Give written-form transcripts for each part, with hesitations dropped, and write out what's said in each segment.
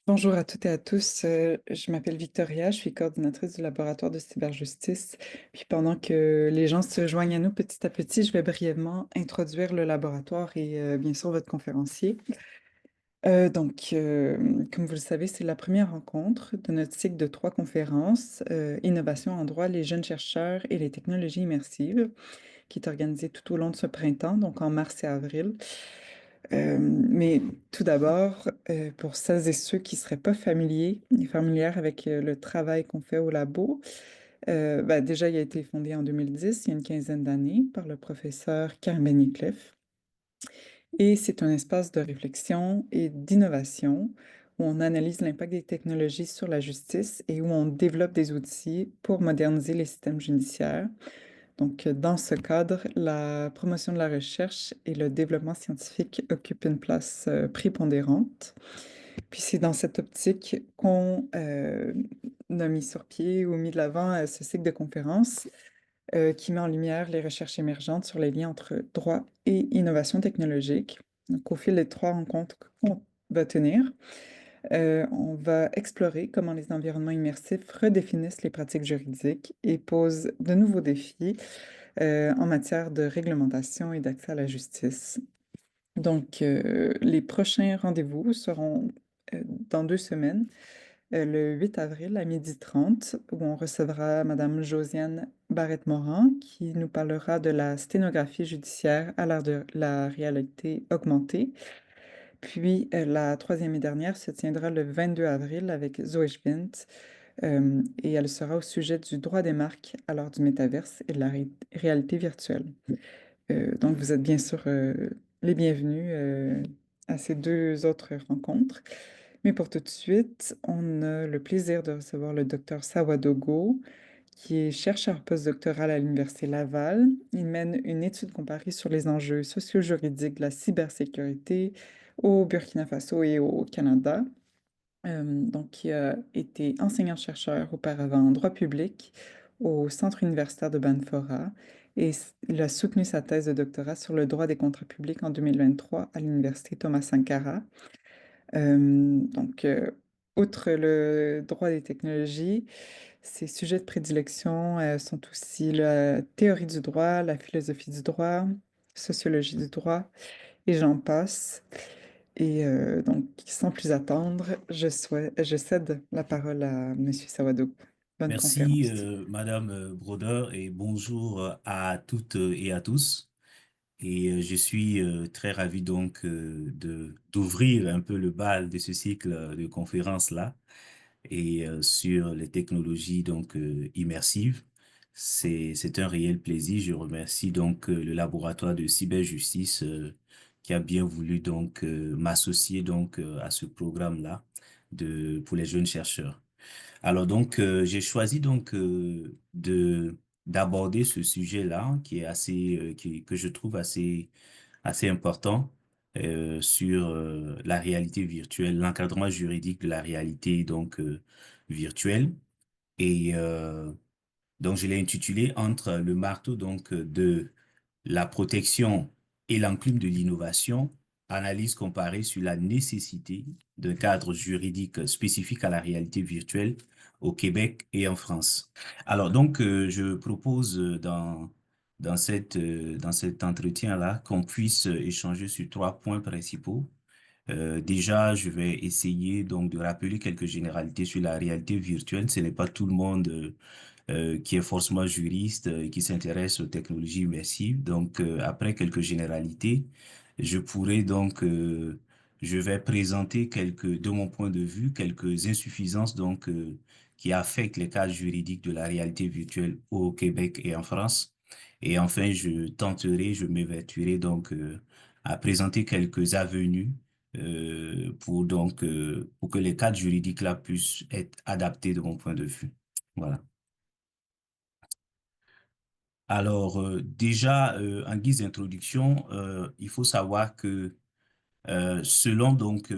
Bonjour à toutes et à tous. Je m'appelle Victoria, je suis coordinatrice du laboratoire de cyberjustice. Puis pendant que les gens se joignent à nous petit à petit, je vais brièvement introduire le laboratoire et bien sûr votre conférencier. Comme vous le savez, c'est la première rencontre de notre cycle de 3 conférences, Innovation en droit, les jeunes chercheurs et les technologies immersives, qui est organisée tout au long de ce printemps, donc en mars et avril. Mais tout d'abord, pour celles et ceux qui ne seraient pas familiers et familières avec le travail qu'on fait au labo, déjà, il a été fondé en 2010, il y a une quinzaine d'années, par le professeur Karim Beniclef. Et c'est un espace de réflexion et d'innovation où on analyse l'impact des technologies sur la justice et où on développe des outils pour moderniser les systèmes judiciaires. Donc, dans ce cadre, la promotion de la recherche et le développement scientifique occupent une place prépondérante. Puis c'est dans cette optique qu'on a mis sur pied ou mis de l'avant ce cycle de conférences qui met en lumière les recherches émergentes sur les liens entre droit et innovation technologique. Donc, au fil des 3 rencontres qu'on va tenir, on va explorer comment les environnements immersifs redéfinissent les pratiques juridiques et posent de nouveaux défis en matière de réglementation et d'accès à la justice. Donc, les prochains rendez-vous seront dans 2 semaines, le 8 avril à 12h30, où on recevra Madame Josiane Barrette-Morin, qui nous parlera de la sténographie judiciaire à l'ère de la réalité augmentée. Puis, la troisième et dernière se tiendra le 22 avril avec Zoé Schwint, et elle sera au sujet du droit des marques à l'heure du métaverse et de la réalité virtuelle. Donc, vous êtes bien sûr les bienvenus à ces 2 autres rencontres. Mais pour tout de suite, on a le plaisir de recevoir le docteur Sawadogo, qui est chercheur postdoctoral à l'Université Laval. Il mène une étude comparée sur les enjeux socio-juridiques de la cybersécurité au Burkina Faso et au Canada. Donc, il a été enseignant-chercheur auparavant en droit public au Centre universitaire de Banfora et il a soutenu sa thèse de doctorat sur le droit des contrats publics en 2023 à l'Université Thomas Sankara. Donc, outre le droit des technologies, ses sujets de prédilection sont aussi la théorie du droit, la philosophie du droit, sociologie du droit, et j'en passe. Et donc, sans plus attendre, je cède la parole à Monsieur Sawadou. Bonne Merci, conférence. Madame Broder, et bonjour à toutes et à tous. Je suis très ravi donc de d'ouvrir un peu le bal de ce cycle de conférences-là sur les technologies donc immersives. C'est un réel plaisir. Je remercie donc le laboratoire de cyberjustice qui a bien voulu donc m'associer donc à ce programme-là de pour les jeunes chercheurs. Alors donc j'ai choisi donc de d'aborder ce sujet-là qui est que je trouve assez important sur la réalité virtuelle, l'encadrement juridique de la réalité donc virtuelle et donc je l'ai intitulé Entre le marteau donc de la protection et l'enclume de l'innovation, analyse comparée sur la nécessité d'un cadre juridique spécifique à la réalité virtuelle au Québec et en France. Alors donc, je propose dans cet entretien-là qu'on puisse échanger sur 3 points principaux. Déjà, je vais essayer donc de rappeler quelques généralités sur la réalité virtuelle. Ce n'est pas tout le monde qui est forcément juriste et qui s'intéresse aux technologies immersives. Donc, après quelques généralités, je pourrais donc, je vais présenter de mon point de vue, quelques insuffisances donc qui affectent les cadres juridiques de la réalité virtuelle au Québec et en France. Et enfin, je m'évertuerai donc à présenter quelques avenues pour que les cadres juridiques là puissent être adaptés de mon point de vue. Voilà. Alors, déjà, en guise d'introduction, il faut savoir que selon donc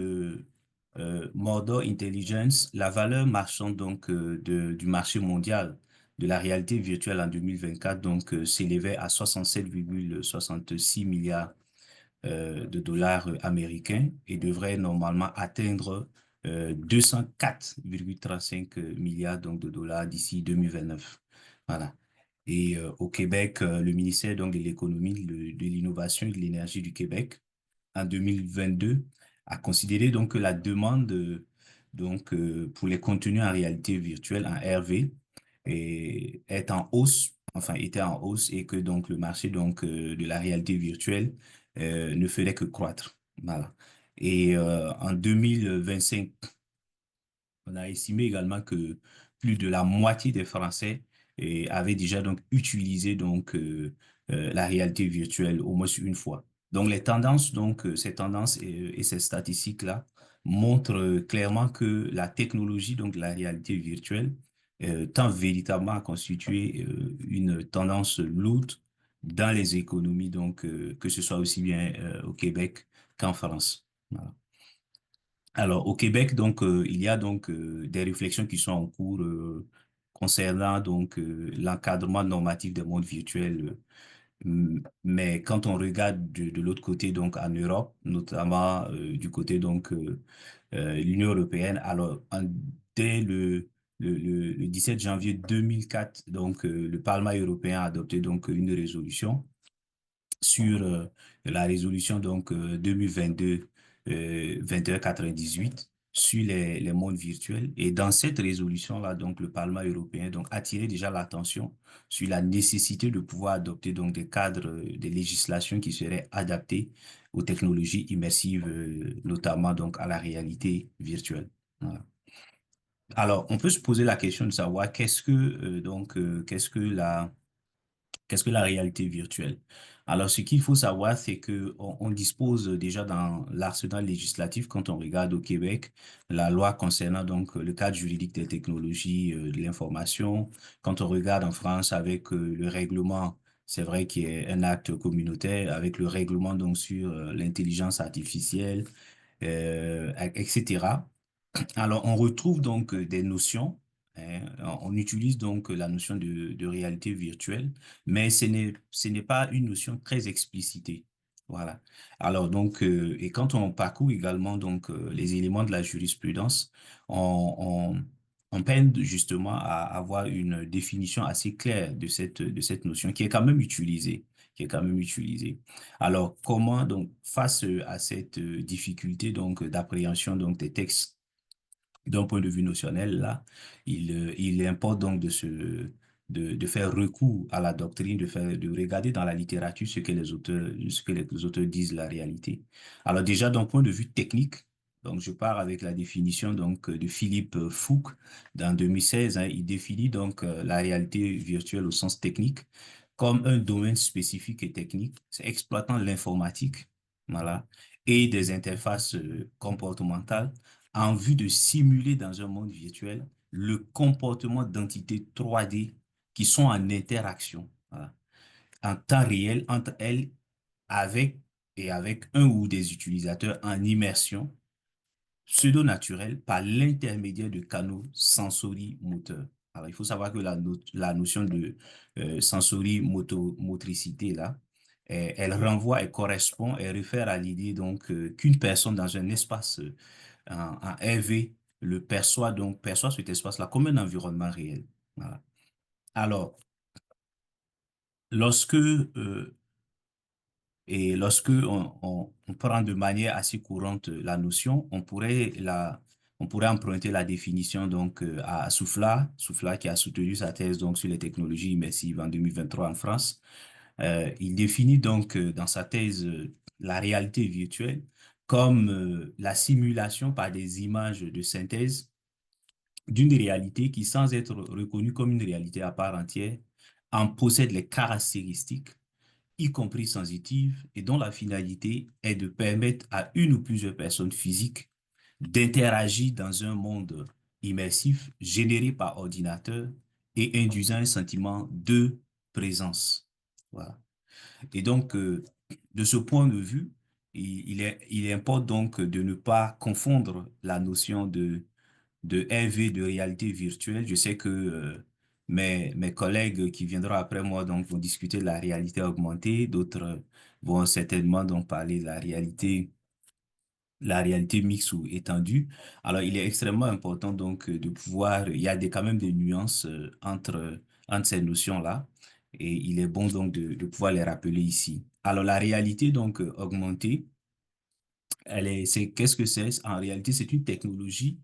Mordor Intelligence, la valeur marchande donc du marché mondial de la réalité virtuelle en 2024 donc s'élevait à 67,66 milliards de dollars américains et devrait normalement atteindre 204,35 milliards donc, de dollars d'ici 2029. Voilà. Et au Québec, le ministère donc, de l'économie, de l'innovation et de l'énergie du Québec, en 2022, a considéré donc que la demande pour les contenus en réalité virtuelle, en RV, est en hausse, enfin était en hausse et que donc le marché donc de la réalité virtuelle ne ferait que croître. Voilà. Et en 2025, on a estimé également que plus de la moitié des Français avaient déjà donc utilisé la réalité virtuelle au moins une fois. Donc les tendances, ces tendances et ces statistiques-là montrent clairement que la technologie donc de la réalité virtuelle tend véritablement à constituer une tendance lourde dans les économies, que ce soit aussi bien au Québec qu'en France. Voilà. Alors, au Québec, il y a des réflexions qui sont en cours concernant l'encadrement normatif des mondes virtuels. Mais quand on regarde de l'autre côté, donc en Europe, notamment du côté l'Union européenne, alors dès le 17 janvier 2004, le Parlement européen a adopté donc une résolution sur la résolution 2022 2198 sur les mondes virtuels. Et dans cette résolution-là, donc le Parlement européen donc attirait déjà l'attention sur la nécessité de pouvoir adopter donc des cadres, des législations qui seraient adaptées aux technologies immersives, notamment donc à la réalité virtuelle. Voilà. Alors, on peut se poser la question de savoir qu'est-ce que la réalité virtuelle? Alors, ce qu'il faut savoir, c'est que on dispose déjà dans l'arsenal législatif, quand on regarde au Québec, la loi concernant donc le cadre juridique des technologies de l'information. Quand on regarde en France avec le règlement, c'est vrai qu'il y a un acte communautaire avec le règlement donc sur l'intelligence artificielle, etc. Alors, on retrouve donc des notions, hein, on utilise donc la notion de réalité virtuelle, mais ce n'est pas une notion très explicitée. Voilà. Alors, et quand on parcourt également les éléments de la jurisprudence, on peine justement à avoir une définition assez claire de cette notion qui est quand même utilisée, qui est quand même utilisée. Alors, comment donc, face à cette difficulté d'appréhension des textes d'un point de vue notionnel, là, il importe donc de faire recours à la doctrine, de regarder dans la littérature ce que les auteurs disent la réalité. Alors déjà, d'un point de vue technique, donc je pars avec la définition de Philippe Fouque dans 2016, hein, il définit la réalité virtuelle au sens technique comme un domaine spécifique et technique, c'est exploitant l'informatique, voilà, et des interfaces comportementales en vue de simuler dans un monde virtuel le comportement d'entités 3D qui sont en interaction, voilà, en temps réel entre elles, avec avec un ou des utilisateurs en immersion pseudo-naturelle par l'intermédiaire de canaux sensorimoteurs. Alors, il faut savoir que la notion de sensorimotricité, là, elle renvoie, elle correspond, elle réfère à l'idée qu'une personne dans un espace en RV perçoit cet espace-là comme un environnement réel. Voilà. Alors, lorsque lorsque on prend de manière assez courante la notion, on pourrait emprunter la définition à Soufla qui a soutenu sa thèse sur les technologies immersives en 2023 en France. Il définit dans sa thèse la réalité virtuelle comme la simulation par des images de synthèse d'une réalité qui, sans être reconnue comme une réalité à part entière, en possède les caractéristiques, y compris sensitives, et dont la finalité est de permettre à une ou plusieurs personnes physiques d'interagir dans un monde immersif généré par ordinateur et induisant un sentiment de présence. Voilà. Et de ce point de vue, il importe donc de ne pas confondre la notion de RV, de réalité virtuelle. Je sais que mes collègues qui viendront après moi vont discuter de la réalité augmentée, d'autres vont certainement parler de la réalité la réalité mixte ou étendue. Alors, il est extrêmement important donc de pouvoir, il y a quand même des nuances entre ces notions-là, et il est bon donc de pouvoir les rappeler ici. Alors, la réalité donc augmentée, qu'est-ce que c'est? En réalité, c'est une technologie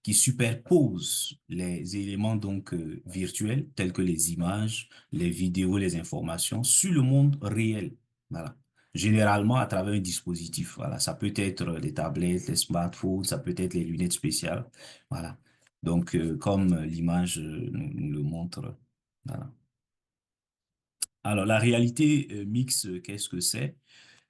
qui superpose les éléments donc virtuels tels que les images, les vidéos, les informations sur le monde réel. Voilà. Généralement à travers un dispositif. Voilà. Ça peut être les tablettes, les smartphones, ça peut être les lunettes spéciales. Voilà. Donc, comme l'image nous le montre. Voilà. Alors, la réalité mixte, qu'est-ce que c'est?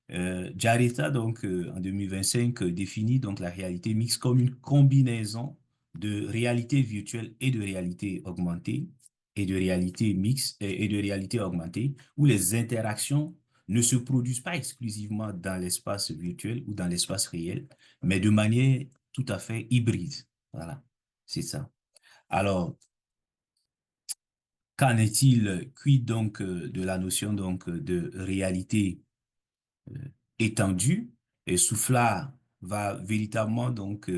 Jaretta, donc, en 2025, définit donc la réalité mixte comme une combinaison de réalité virtuelle et de réalité augmentée et de réalité mixte et de réalité augmentée où les interactions ne se produisent pas exclusivement dans l'espace virtuel ou dans l'espace réel, mais de manière tout à fait hybride. Voilà, c'est ça. Alors, qu'en est-il, quid donc de la notion donc de réalité euh, étendue et Soufflard va véritablement donc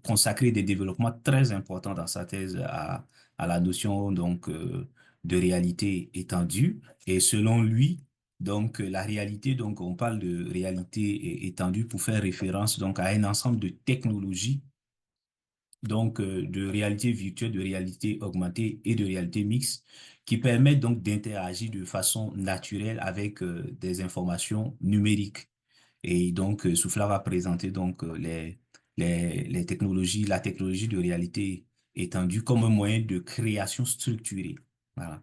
consacrer des développements très importants dans sa thèse à la notion donc de réalité étendue et selon lui donc la réalité donc on parle de réalité étendue pour faire référence donc à un ensemble de technologies donc de réalité virtuelle, de réalité augmentée et de réalité mixte, qui permettent donc d'interagir de façon naturelle avec des informations numériques. Et donc, Souffla va présenter donc les technologies, la technologie de réalité étendue comme un moyen de création structurée. Voilà.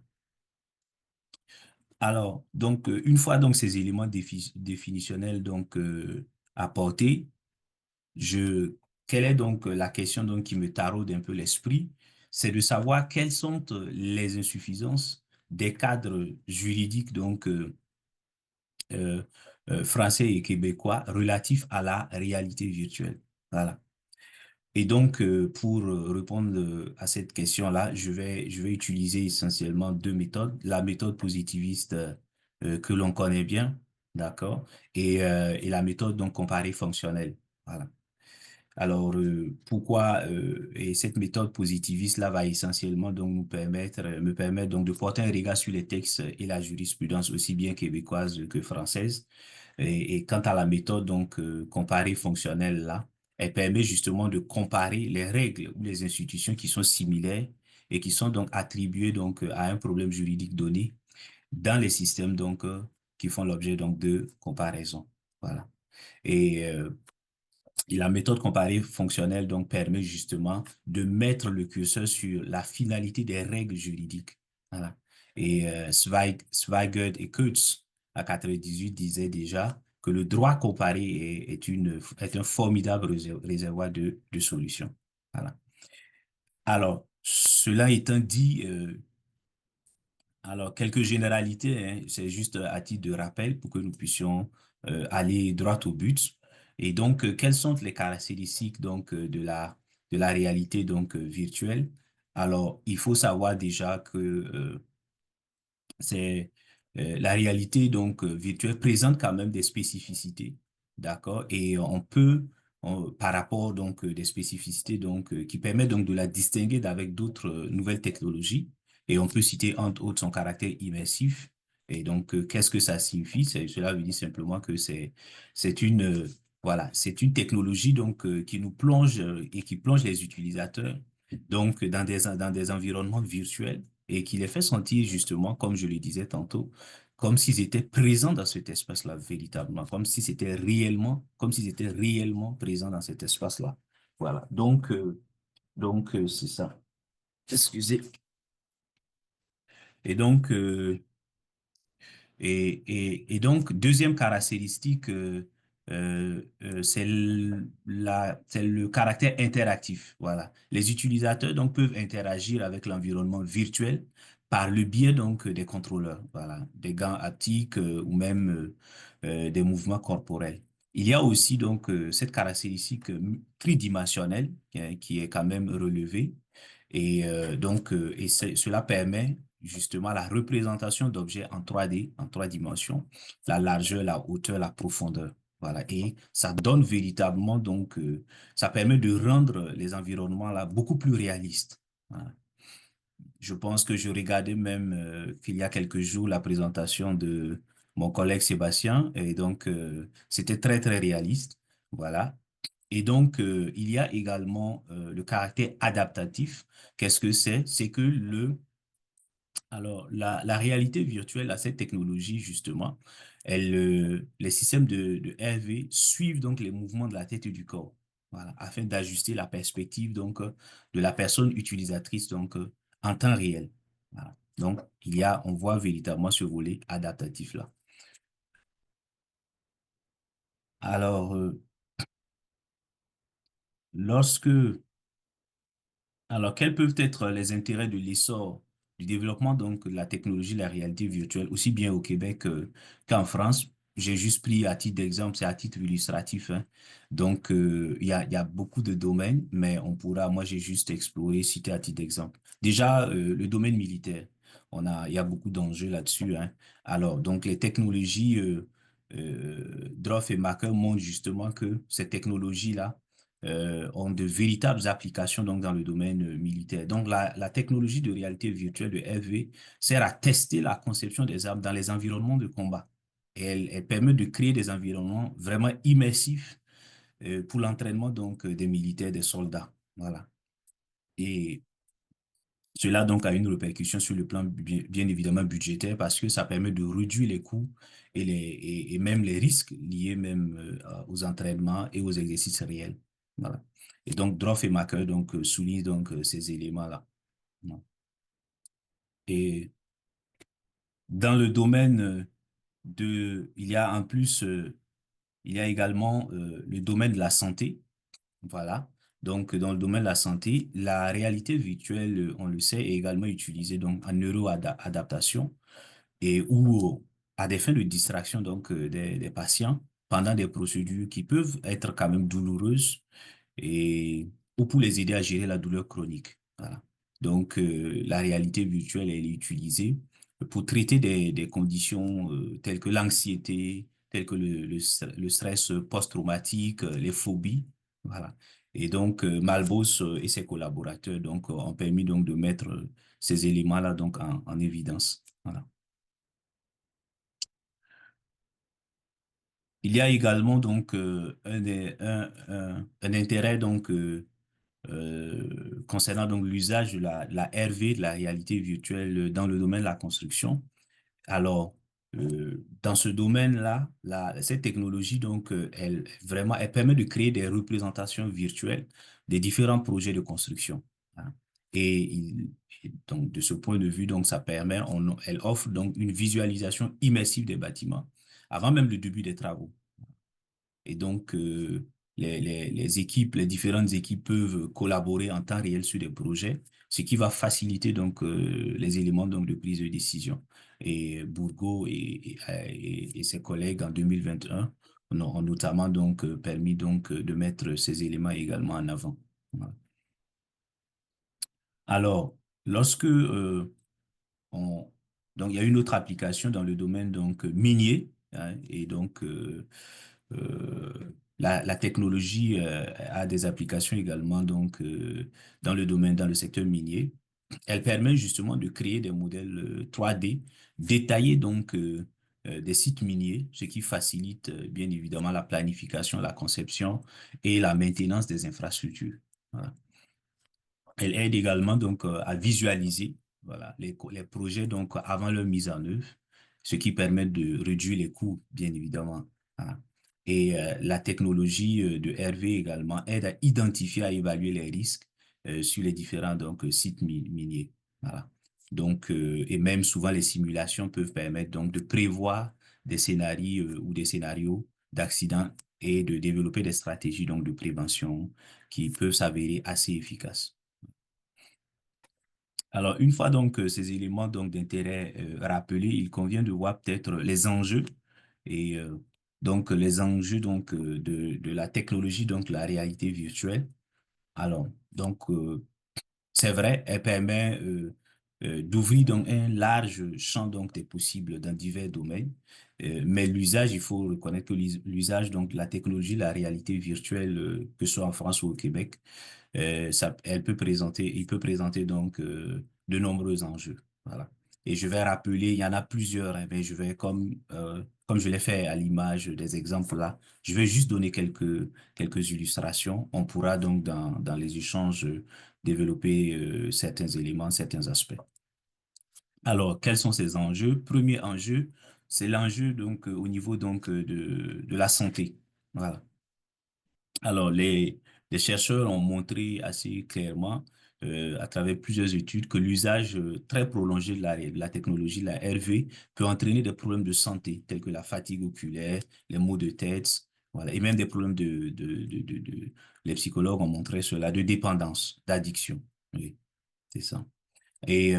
Alors, donc, une fois donc ces éléments définitionnels donc apportés, je, quelle est donc la question donc qui me taraude un peu l'esprit, c'est de savoir quelles sont les insuffisances des cadres juridiques donc euh, français et québécois relatifs à la réalité virtuelle. Voilà. Et donc pour répondre à cette question-là, je vais utiliser essentiellement deux méthodes. La méthode positiviste que l'on connaît bien, d'accord, et la méthode donc comparée fonctionnelle. Voilà. Alors, pourquoi et cette méthode positiviste-là va essentiellement donc me permettre donc de porter un regard sur les textes et la jurisprudence aussi bien québécoise que française. Et quant à la méthode donc comparée fonctionnelle là, elle permet justement de comparer les règles ou les institutions qui sont similaires et qui sont donc attribuées donc à un problème juridique donné dans les systèmes donc qui font l'objet donc de comparaison. Voilà. Et et la méthode comparée fonctionnelle donc permet justement de mettre le curseur sur la finalité des règles juridiques. Voilà. Et Zweigert et Kurtz à 98 disaient déjà que le droit comparé est un formidable réservoir de solutions. Voilà. Alors, cela étant dit, alors, quelques généralités, hein, c'est juste à titre de rappel pour que nous puissions aller droit au but. Et donc, quelles sont les caractéristiques donc de la réalité donc virtuelle? Alors, il faut savoir déjà que c'est la réalité donc virtuelle présente quand même des spécificités, d'accord? Et on peut par rapport donc des spécificités donc qui permettent donc de la distinguer d'avec d'autres nouvelles technologies. Et on peut citer entre autres son caractère immersif. Et donc qu'est-ce que ça signifie? Cela veut dire simplement que c'est une voilà, c'est une technologie donc qui nous plonge et qui plonge les utilisateurs donc dans des environnements virtuels et qui les fait sentir justement, comme je le disais tantôt, comme s'ils étaient présents dans cet espace-là véritablement, comme s'ils étaient réellement présents dans cet espace-là. Voilà. Donc c'est ça. Excusez. Et donc, et donc, deuxième caractéristique, c'est le caractère interactif. Voilà. Les utilisateurs donc peuvent interagir avec l'environnement virtuel par le biais donc des contrôleurs, voilà, des gants haptiques ou même des mouvements corporels. Il y a aussi donc cette caractéristique tridimensionnelle qui est quand même relevée cela permet justement la représentation d'objets en 3D, en trois dimensions, la largeur, la hauteur, la profondeur. Voilà, et ça donne véritablement ça permet de rendre les environnements là beaucoup plus réalistes. Voilà. Je pense que je regardais même qu'il y a quelques jours la présentation de mon collègue Sébastien et donc c'était très très réaliste. Voilà. Et donc il y a également le caractère adaptatif. Qu'est-ce que c'est? C'est que la réalité virtuelle à cette technologie, justement, les systèmes de RV suivent donc les mouvements de la tête et du corps, voilà, afin d'ajuster la perspective de la personne utilisatrice en temps réel. Voilà. Donc, on voit véritablement ce volet adaptatif-là. Alors, lorsque Alors, quels peuvent être les intérêts de l'essor du développement de la technologie de la réalité virtuelle, aussi bien au Québec qu'en France? J'ai juste pris à titre d'exemple, c'est à titre illustratif, hein. Donc, il y a beaucoup de domaines, mais moi, j'ai juste exploré, cité à titre d'exemple. Déjà, le domaine militaire, il y a beaucoup d'enjeux là-dessus, hein. Alors, donc, les technologies, Droff et Macker montrent justement que ces technologies-là, ont de véritables applications donc dans le domaine militaire. Donc la technologie de réalité virtuelle de FV sert à tester la conception des armes dans les environnements de combat. Et elle permet de créer des environnements vraiment immersifs pour l'entraînement des militaires, des soldats. Voilà. Et cela donc a une répercussion sur le plan bien évidemment budgétaire parce que ça permet de réduire les coûts et même les risques liés même aux entraînements et aux exercices réels. Voilà. Et donc Droff et Macker soulignent ces éléments-là. Voilà. Et dans le domaine il y a en plus il y a également le domaine de la santé. Voilà. Donc, dans le domaine de la santé, la réalité virtuelle, on le sait, est également utilisée donc en neuroadaptation et ou à des fins de distraction des patients pendant des procédures qui peuvent être quand même douloureuses et ou pour les aider à gérer la douleur chronique. Voilà. Donc, la réalité virtuelle, elle est utilisée pour traiter des conditions telles que l'anxiété, telles que le stress post-traumatique, les phobies. Voilà. Et donc, Malbos et ses collaborateurs ont permis donc de mettre ces éléments-là en évidence. Voilà. Il y a également un intérêt concernant donc l'usage de la RV, de la réalité virtuelle dans le domaine de la construction. Alors, dans ce domaine-là, cette technologie, elle permet de créer des représentations virtuelles des différents projets de construction, hein. Et, donc, de ce point de vue, donc, elle offre donc une visualisation immersive des bâtiments avant même le début des travaux. Et donc, les différentes équipes peuvent collaborer en temps réel sur des projets, ce qui va faciliter les éléments de prise de décision. Et Bourgault et ses collègues en 2021 ont notamment permis de mettre ces éléments également en avant. Voilà. Alors, lorsque on, donc il y a une autre application dans le domaine minier, hein, et la technologie a des applications également dans le secteur minier. Elle permet justement de créer des modèles 3D détaillés des sites miniers, ce qui facilite bien évidemment la planification, la conception et la maintenance des infrastructures. Voilà. Elle aide également à visualiser voilà, les projets avant leur mise en œuvre, ce qui permet de réduire les coûts, bien évidemment, hein. Et la technologie de RV également aide à identifier, à évaluer les risques sur les différents sites miniers. Voilà. Donc, et même souvent les simulations peuvent permettre de prévoir des scénarios ou des scénarios d'accidents et de développer des stratégies de prévention qui peuvent s'avérer assez efficaces. Alors, une fois ces éléments d'intérêt rappelés, il convient de voir peut-être les enjeux et les enjeux de la technologie, donc la réalité virtuelle. Alors, c'est vrai, elle permet d'ouvrir donc un large champ donc des possibles dans divers domaines. Mais l'usage, il faut reconnaître que l'usage donc de la technologie, la réalité virtuelle, que ce soit en France ou au Québec, il peut présenter donc de nombreux enjeux. Voilà. Et je vais rappeler, il y en a plusieurs, hein, mais je vais comme je l'ai fait à l'image des exemples là, je vais juste donner quelques illustrations. On pourra donc dans les échanges développer certains éléments, certains aspects. Alors, quels sont ces enjeux? Premier enjeu, c'est l'enjeu donc au niveau donc de la santé. Voilà. Alors, les chercheurs ont montré assez clairement, à travers plusieurs études, que l'usage très prolongé de la technologie, la RV, peut entraîner des problèmes de santé, tels que la fatigue oculaire, les maux de tête, voilà, et même des problèmes les psychologues ont montré cela, de dépendance, d'addiction. Oui, c'est ça. Et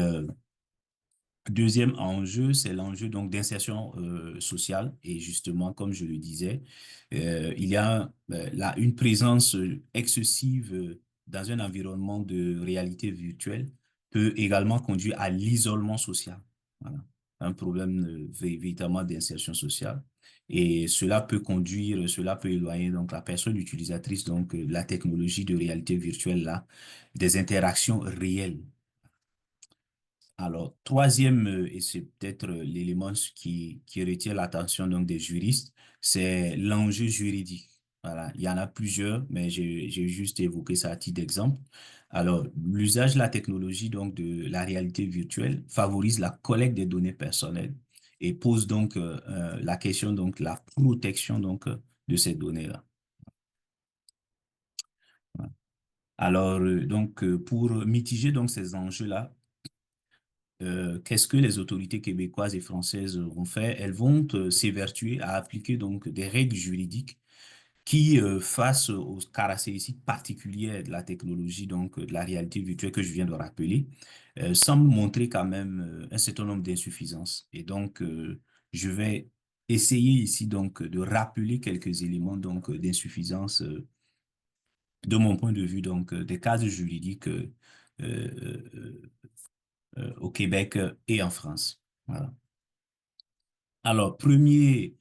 deuxième enjeu, c'est l'enjeu donc d'insertion sociale. Et justement, comme je le disais, il y a là une présence excessive dans un environnement de réalité virtuelle peut également conduire à l'isolement social. Voilà. Un problème véritablement d'insertion sociale. Et cela peut éloigner donc la personne utilisatrice donc de la technologie de réalité virtuelle là des interactions réelles. Alors, troisième, et c'est peut-être l'élément qui retient l'attention donc des juristes, c'est l'enjeu juridique. Voilà, il y en a plusieurs, mais j'ai juste évoqué ça à titre d'exemple. Alors, l'usage de la technologie donc de la réalité virtuelle favorise la collecte des données personnelles et pose donc la question donc la protection donc de ces données-là. Voilà. Alors, pour mitiger donc ces enjeux-là, qu'est-ce que les autorités québécoises et françaises vont faire? Elles vont s'évertuer à appliquer donc des règles juridiques qui, face aux caractéristiques particulières de la technologie, donc de la réalité virtuelle que je viens de rappeler, semblent montrer quand même un certain nombre d'insuffisances. Et donc, je vais essayer ici donc de rappeler quelques éléments donc d'insuffisance de mon point de vue donc des cadres juridiques euh, au Québec et en France. Voilà. Alors, première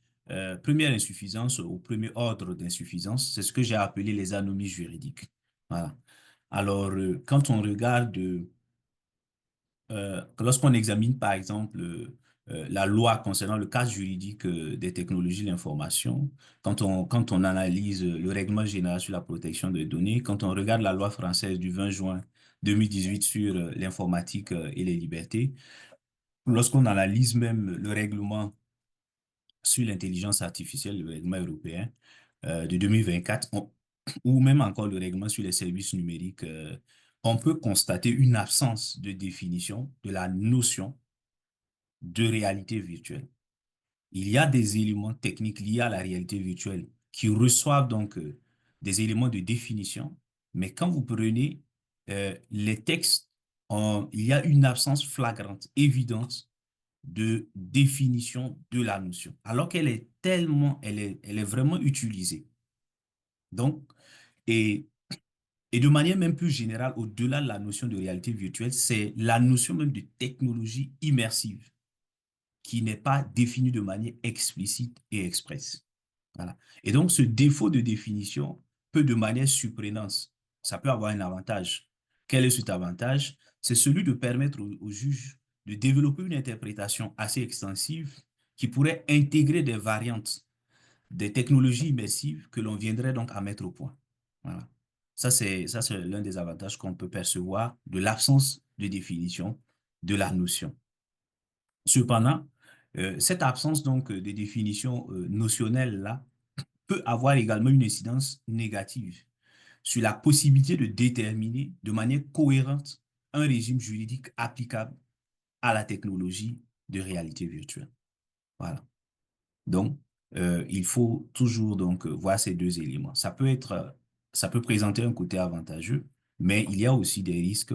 insuffisance ou premier ordre d'insuffisance, c'est ce que j'ai appelé les anomalies juridiques. Voilà. Alors, quand on regarde, lorsqu'on examine par exemple la loi concernant le cadre juridique des technologies de l'information, quand on analyse le règlement général sur la protection des données, quand on regarde la loi française du 20 juin 2018 sur l'informatique et les libertés, lorsqu'on analyse même le règlement sur l'intelligence artificielle, le règlement européen de 2024, ou même encore le règlement sur les services numériques, on peut constater une absence de définition de la notion de réalité virtuelle. Il y a des éléments techniques liés à la réalité virtuelle qui reçoivent donc des éléments de définition, mais quand vous prenez les textes, il y a une absence flagrante, évidente de définition de la notion, alors qu'elle est elle est vraiment utilisée. Donc, et, et de manière même plus générale, au-delà de la notion de réalité virtuelle, c'est la notion même de technologie immersive qui n'est pas définie de manière explicite et expresse. Voilà. Et donc, ce défaut de définition peut, de manière surprenante, ça peut avoir un avantage. Quel est cet avantage? C'est celui de permettre au juge de développer une interprétation assez extensive qui pourrait intégrer des variantes des technologies immersives que l'on viendrait donc à mettre au point. Voilà. Ça, c'est l'un des avantages qu'on peut percevoir de l'absence de définition de la notion. Cependant, cette absence donc de définition notionnelle là peut avoir également une incidence négative sur la possibilité de déterminer de manière cohérente un régime juridique applicable à la technologie de réalité virtuelle. Voilà. Donc, il faut toujours donc voir ces deux éléments. Ça peut présenter un côté avantageux, mais il y a aussi des risques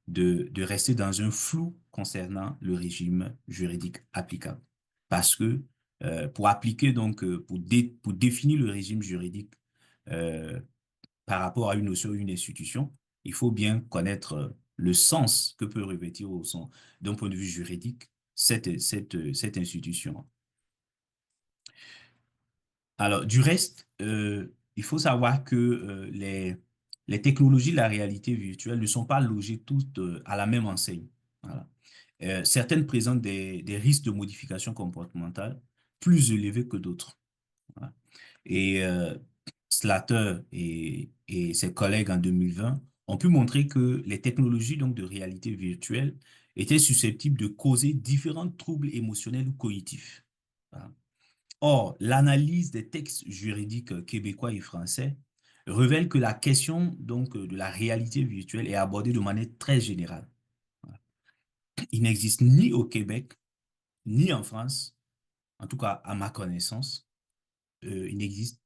de rester dans un flou concernant le régime juridique applicable. Parce que pour appliquer donc, pour définir le régime juridique euh, par rapport à une notion, une institution, il faut bien connaître le sens que peut revêtir d'un point de vue juridique cette institution. Alors, du reste, il faut savoir que les technologies de la réalité virtuelle ne sont pas logées toutes à la même enseigne. Voilà. Certaines présentent des risques de modification comportementale plus élevés que d'autres. Voilà. Et Slater et ses collègues en 2020 ont pu montrer que les technologies donc, de réalité virtuelle étaient susceptibles de causer différents troubles émotionnels ou cognitifs. Voilà. Or, l'analyse des textes juridiques québécois et français révèle que la question donc, de la réalité virtuelle est abordée de manière très générale. Voilà. Il n'existe ni au Québec, ni en France, en tout cas à ma connaissance, il n'existe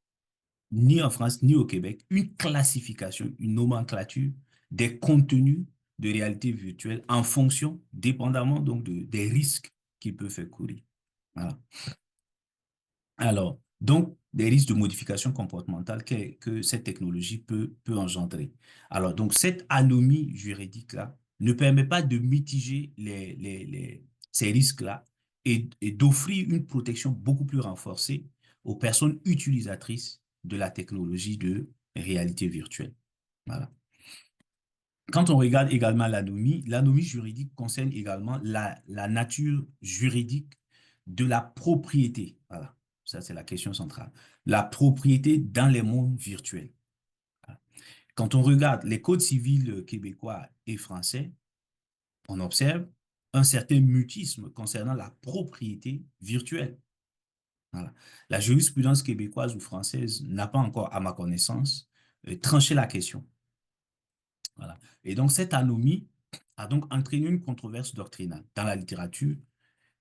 ni en France, ni au Québec, une classification, une nomenclature des contenus de réalité virtuelle en fonction, dépendamment donc des risques qu'il peut faire courir. Voilà. Alors, donc, des risques de modification comportementale que cette technologie peut engendrer. Alors, donc, cette anomie juridique-là ne permet pas de mitiger ces risques-là et d'offrir une protection beaucoup plus renforcée aux personnes utilisatrices de la technologie de réalité virtuelle. Voilà. Quand on regarde également l'anomie juridique concerne également la nature juridique de la propriété. Voilà, ça c'est la question centrale. La propriété dans les mondes virtuels. Voilà. Quand on regarde les codes civils québécois et français, on observe un certain mutisme concernant la propriété virtuelle. Voilà. La jurisprudence québécoise ou française n'a pas encore, à ma connaissance, tranché la question. Voilà. Et donc, cette anomie a donc entraîné une controverse doctrinale. Dans la littérature,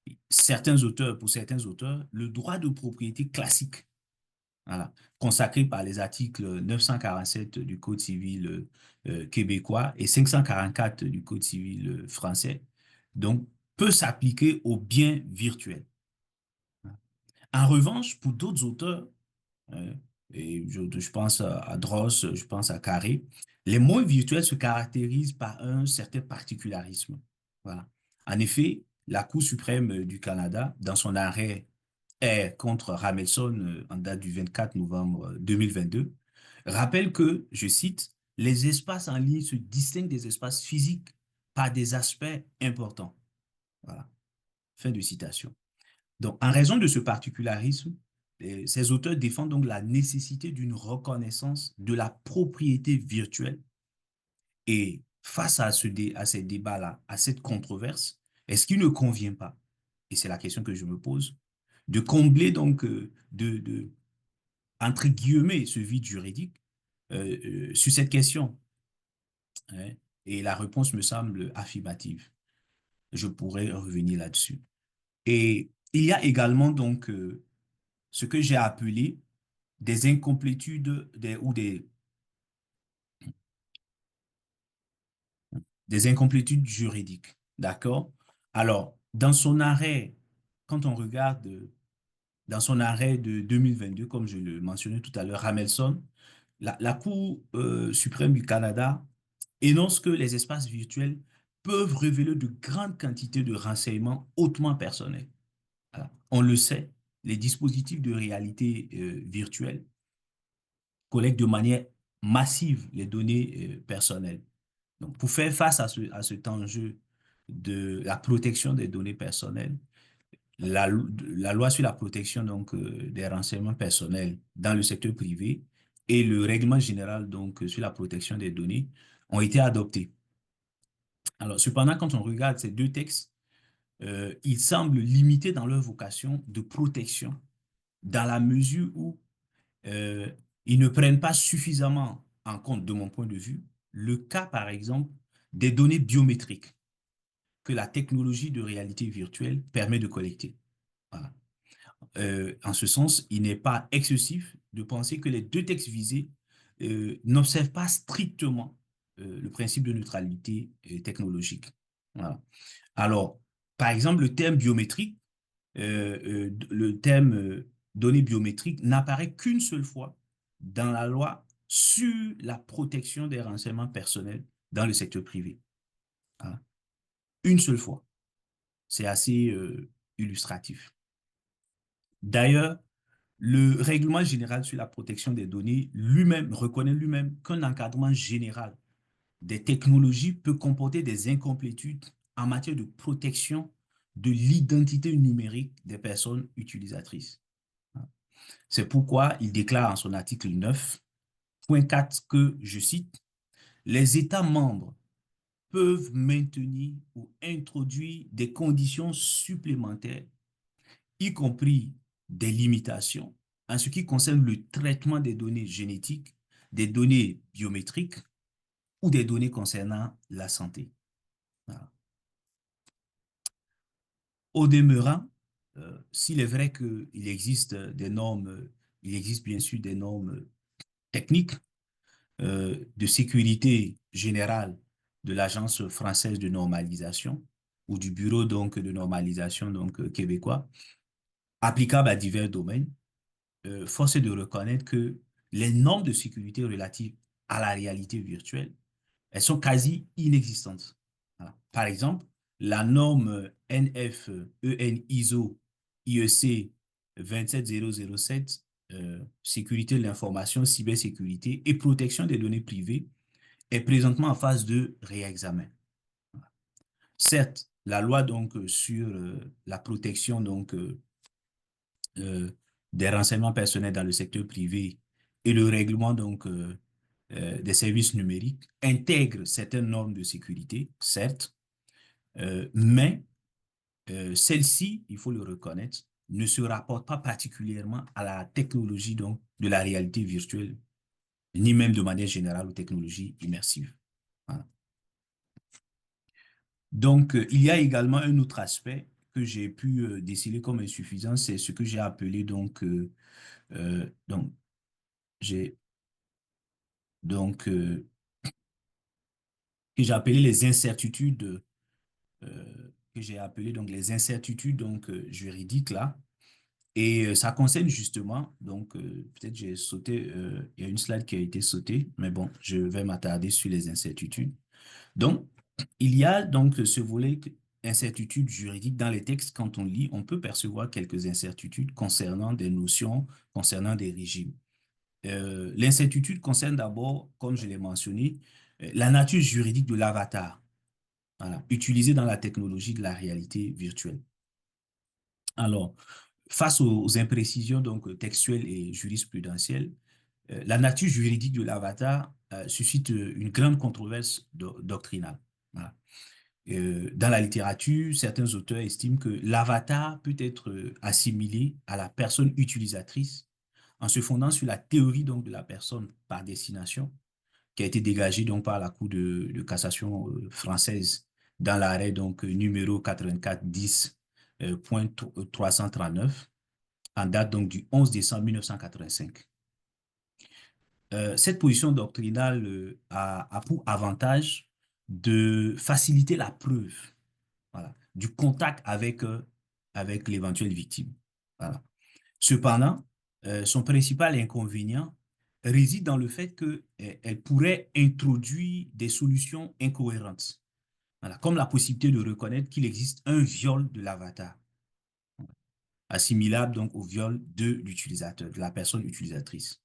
pour certains auteurs, le droit de propriété classique, voilà, consacré par les articles 947 du Code civil québécois et 544 du Code civil français, donc, peut s'appliquer aux biens virtuels. En revanche, pour d'autres auteurs, euh, et je pense à Dross, je pense à Carré, les mondes virtuels se caractérisent par un certain particularisme. Voilà. En effet, la Cour suprême du Canada, dans son arrêt R contre Ramelson en date du 24 novembre 2022, rappelle que, je cite, les espaces en ligne se distinguent des espaces physiques par des aspects importants. Voilà. Fin de citation. Donc, en raison de ce particularisme, ces auteurs défendent donc la nécessité d'une reconnaissance de la propriété virtuelle. Et face à ces débats-là, à cette controverse, est-ce qu'il ne convient pas, et c'est la question que je me pose, de combler donc, entre guillemets, ce vide juridique sur cette question, hein? Et la réponse me semble affirmative. Je pourrais revenir là-dessus. Et il y a également donc ce que j'ai appelé des incomplétudes des incomplétudes juridiques. D'accord? Alors, dans son arrêt, quand on regarde dans son arrêt de 2022, comme je le mentionnais tout à l'heure, Ramelson, la Cour suprême du Canada énonce que les espaces virtuels peuvent révéler de grandes quantités de renseignements hautement personnels. Voilà. On le sait, les dispositifs de réalité virtuelle collectent de manière massive les données personnelles. Donc, pour faire face à cet enjeu de la protection des données personnelles, la loi sur la protection donc, des renseignements personnels dans le secteur privé et le règlement général donc, sur la protection des données ont été adoptés. Alors, cependant, quand on regarde ces deux textes, ils semblent limités dans leur vocation de protection dans la mesure où euh, ils ne prennent pas suffisamment en compte, de mon point de vue, le cas, par exemple, des données biométriques que la technologie de réalité virtuelle permet de collecter. Voilà. En ce sens, il n'est pas excessif de penser que les deux textes visés n'observent pas strictement le principe de neutralité technologique. Voilà. Alors, par exemple, le terme biométrique, le terme données biométriques n'apparaît qu'une seule fois dans la loi sur la protection des renseignements personnels dans le secteur privé. Voilà. Une seule fois. C'est assez illustratif. D'ailleurs, le règlement général sur la protection des données lui-même reconnaît lui-même qu'un encadrement général des technologies peut comporter des incomplétudes en matière de protection de l'identité numérique des personnes utilisatrices. C'est pourquoi il déclare en son article 9.4 que, je cite, les États membres peuvent maintenir ou introduire des conditions supplémentaires, y compris des limitations en ce qui concerne le traitement des données génétiques, des données biométriques ou des données concernant la santé. Voilà. Au demeurant, s'il est vrai qu'il existe des normes, il existe bien sûr des normes techniques de sécurité générale de l'Agence française de normalisation ou du Bureau donc de normalisation donc québécois, applicables à divers domaines. Force est de reconnaître que les normes de sécurité relatives à la réalité virtuelle, elles sont quasi inexistantes. Voilà. Par exemple, la norme NF-EN ISO IEC 27007, sécurité de l'information, cybersécurité et protection des données privées, est présentement en phase de réexamen. Certes, la loi donc sur la protection donc euh, des renseignements personnels dans le secteur privé et le règlement donc des services numériques intègrent certaines normes de sécurité, certes, mais celles-ci, il faut le reconnaître, ne se rapportent pas particulièrement à la technologie donc de la réalité virtuelle, ni même de manière générale aux technologies immersives. Voilà. Donc, il y a également un autre aspect que j'ai pu déceler comme insuffisant, c'est ce que j'ai appelé donc j'ai donc que j'ai appelé les incertitudes que j'ai appelé donc les incertitudes donc juridiques là. Et ça concerne justement, donc peut-être j'ai sauté, il y a une slide qui a été sautée, mais bon, je vais m'attarder sur les incertitudes. Donc, il y a donc ce volet incertitudes juridiques dans les textes. Quand on lit, on peut percevoir quelques incertitudes concernant des notions, concernant des régimes. L'incertitude concerne d'abord, comme je l'ai mentionné, la nature juridique de l'avatar, voilà, utilisé dans la technologie de la réalité virtuelle. Alors, face aux imprécisions donc textuelles et jurisprudentielles, la nature juridique de l'avatar suscite une grande controverse doctrinale. Voilà. Dans la littérature, certains auteurs estiment que l'avatar peut être assimilé à la personne utilisatrice en se fondant sur la théorie donc de la personne par destination qui a été dégagée donc par la Cour de cassation française dans l'arrêt donc numéro 8410.339 en date donc du 11 décembre 1985. Cette position doctrinale a pour avantage de faciliter la preuve, voilà, du contact avec l'éventuelle victime. Voilà. Cependant, son principal inconvénient réside dans le fait qu'elle pourrait introduire des solutions incohérentes, voilà, comme la possibilité de reconnaître qu'il existe un viol de l'avatar, assimilable donc au viol de l'utilisateur, de la personne utilisatrice.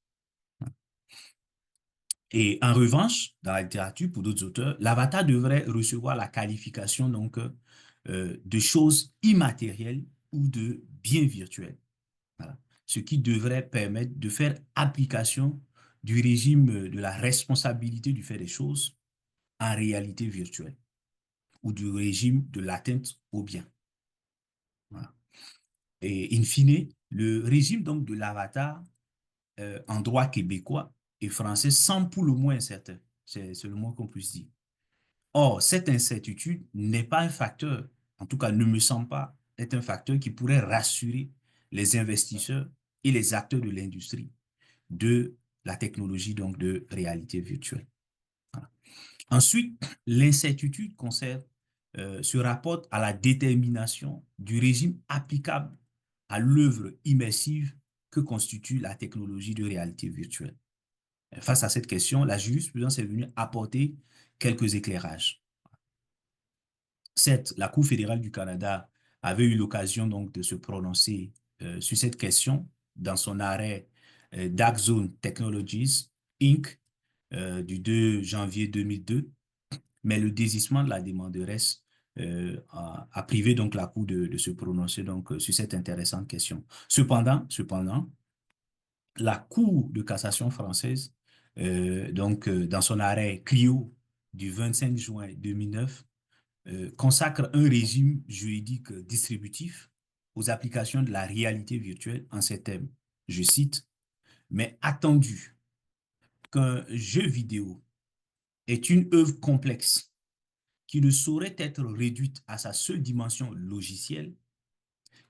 Et en revanche, dans la littérature, pour d'autres auteurs, l'avatar devrait recevoir la qualification donc de choses immatérielles ou de biens virtuels. Voilà. Ce qui devrait permettre de faire application du régime de la responsabilité du fait des choses en réalité virtuelle ou du régime de l'atteinte au bien. Voilà. Et in fine, le régime donc de l'avatar en droit québécois et français semble pour le moins incertain. C'est le moins qu'on puisse dire. Or, cette incertitude n'est pas un facteur, en tout cas ne me semble pas être un facteur qui pourrait rassurer les investisseurs et les acteurs de l'industrie de la technologie donc de réalité virtuelle. Voilà. Ensuite, l'incertitude se rapporte à la détermination du régime applicable à l'œuvre immersive que constitue la technologie de réalité virtuelle. Face à cette question, la jurisprudence est venue apporter quelques éclairages. Certes, la Cour fédérale du Canada avait eu l'occasion donc de se prononcer sur cette question dans son arrêt Dark Zone Technologies Inc. Du 2 janvier 2002, mais le désistement de la demanderesse a privé donc la Cour de se prononcer donc sur cette intéressante question. Cependant, la Cour de cassation française, dans son arrêt Clio du 25 juin 2009, consacre un régime juridique distributif aux applications de la réalité virtuelle en ces termes. Je cite, mais attendu qu'un jeu vidéo est une œuvre complexe qui ne saurait être réduite à sa seule dimension logicielle,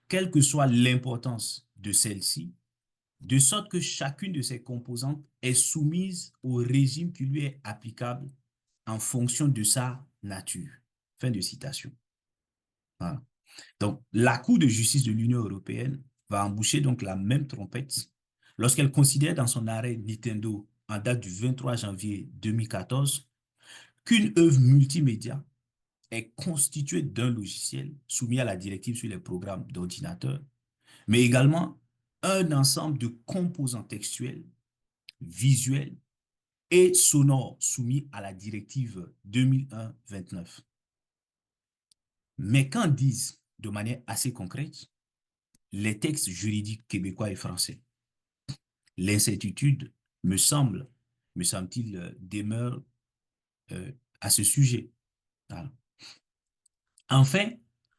quelle que soit l'importance de celle-ci, de sorte que chacune de ses composantes est soumise au régime qui lui est applicable en fonction de sa nature. Fin de citation. Voilà. Donc, la Cour de justice de l'Union européenne va emboucher donc la même trompette lorsqu'elle considère dans son arrêt Nintendo en date du 23 janvier 2014 qu'une œuvre multimédia est constituée d'un logiciel soumis à la directive sur les programmes d'ordinateur, mais également un ensemble de composants textuels, visuels et sonores soumis à la directive 2001-29. Mais qu'en disent de manière assez concrète les textes juridiques québécois et français? L'incertitude, me semble-t-il, demeure à ce sujet. Voilà. Enfin,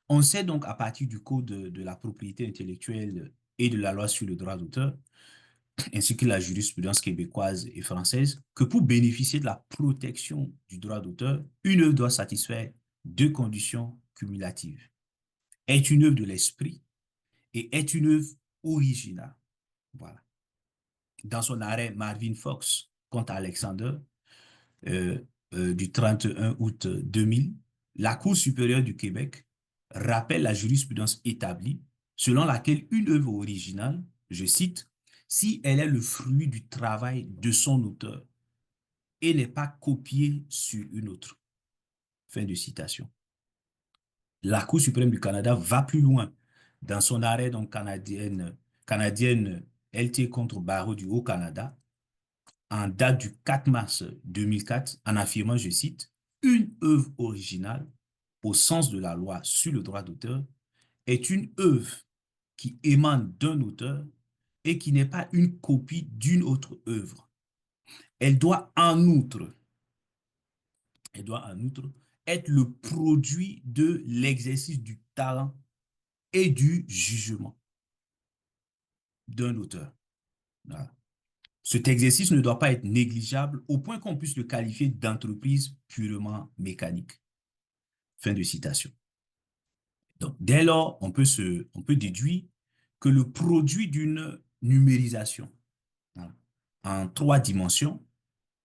on sait donc à partir du Code de la propriété intellectuelle et de la loi sur le droit d'auteur, ainsi que la jurisprudence québécoise et française, que pour bénéficier de la protection du droit d'auteur, une œuvre doit satisfaire deux conditions cumulatives. Est une œuvre de l'esprit et est une œuvre originale. Voilà. Dans son arrêt Marvin Fox contre Alexander, euh, du 31 août 2000, la Cour supérieure du Québec rappelle la jurisprudence établie selon laquelle une œuvre originale, je cite, si elle est le fruit du travail de son auteur et n'est pas copiée sur une autre. Fin de citation. La Cour suprême du Canada va plus loin dans son arrêt donc canadienne LT contre Barreau du Haut-Canada en date du 4 mars 2004 en affirmant, je cite, une œuvre originale au sens de la loi sur le droit d'auteur est une œuvre qui émane d'un auteur et qui n'est pas une copie d'une autre œuvre. Elle doit en outre, elle doit en outre être le produit de l'exercice du talent et du jugement d'un auteur. Voilà. Cet exercice ne doit pas être négligeable au point qu'on puisse le qualifier d'entreprise purement mécanique. Fin de citation. Donc, dès lors, on peut déduire que le produit d'une numérisation, hein, en trois dimensions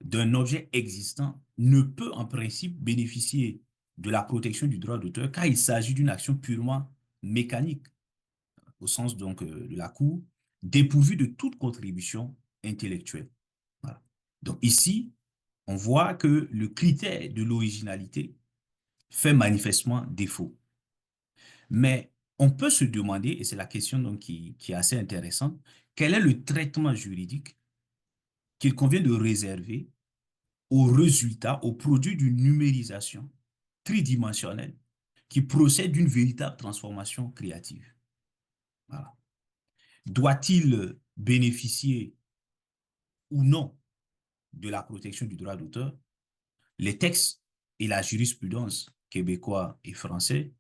d'un objet existant ne peut en principe bénéficier de la protection du droit d'auteur car il s'agit d'une action purement mécanique, au sens donc de la Cour, dépourvue de toute contribution intellectuelle. Voilà. Donc ici, on voit que le critère de l'originalité fait manifestement défaut. Mais on peut se demander, et c'est la question donc qui est assez intéressante, quel est le traitement juridique qu'il convient de réserver au résultat, au produit d'une numérisation tridimensionnelle qui procède d'une véritable transformation créative. Voilà. Doit-il bénéficier ou non de la protection du droit d'auteur? Les textes et la jurisprudence québécois et français